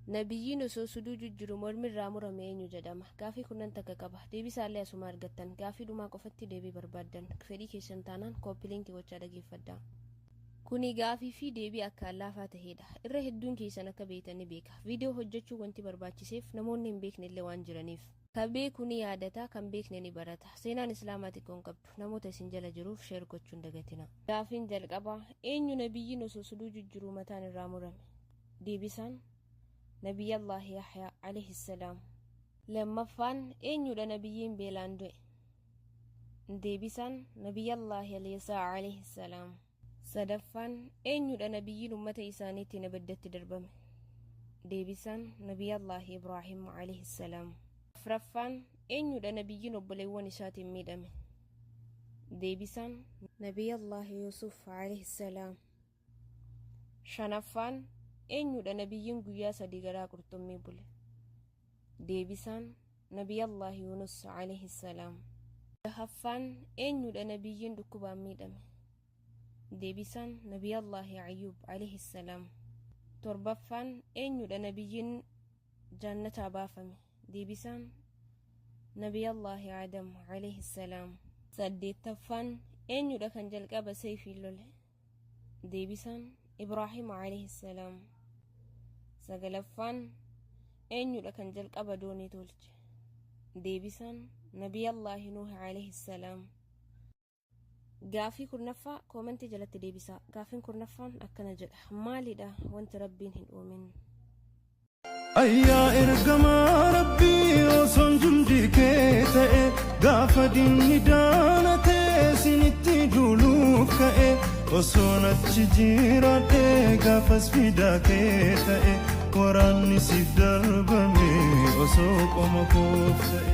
nabiyyiin osoo suduu jujjiru mormirraa murame eenyu jedhama? Gaafii kunnan takka qaba. Deebisaallee asuma argattan. Gaafii dhumaa qofatti deebii barbaaddan. Fedhii keessan taanaan kooppiiliinki gochaa dhageeffadhaa. Kuni gaafii fi deebii akka laafaa ta'edha. Irra hedduun keessan akka beektanii beeka. Viidiyoo hojjechuu wanti barbaachiseef namoonni hin beekne illee waan jiraniif. Kan beeku ni yaadata, kan beekne ni barata. Seenaan Islaamaa xiqqoon qabdu. Namoota isin jala jiruuf sheer gochuun dagatina. Gaafiin jalqabaa eenyu nabiyyiin osoo suduu jujjiru mataan irraa murame? Deebisaan نبي الله يحيى عليه السلام. لما فان أين نبيين بيلان دوي ديبسان نبي الله اليساع عليه السلام. صدفان أين نبيين أمة إسانيتي نبدت دربم ديبسان نبي الله إبراهيم عليه السلام. فرفان أين نبيين أبليون شات ميدم ديبسان نبي الله يوسف عليه السلام. شنفان eenyudha nabiyyiin guyyaa sadii garaa qurxummii bule? Deebisaan nabiyallah Yunus alayhi salaam. Jahaffaan eenyudha nabiyyiin dhukkubaan miidhame? Deebisaan nabiyallah Ayyub alayhi salaam. Torbaffaan eenyudha nabiyyiin jannataa baafame? Deebisaan nabiyallah Adam alayhi salaam. Saddeettaffaan eenyudha kan jalqaba sayfii lole? Deebisaan إبراهيم عليه السلام. سقلفان أين لكن جل قبدوني تولج ديبسان نبي الله نوح عليه السلام. قافي كرنفا كومنتي جلت ديبسا قافين كرنفان أكنا جل مالي ده وانت ربين هنؤمن أيا إرقما ربي وصن جندي كيتا قافا ديني دانتي سنتي جلوك وصونت جيراتي قافس في داكيتا وراني سيف دربمي وسوق ومكوفتا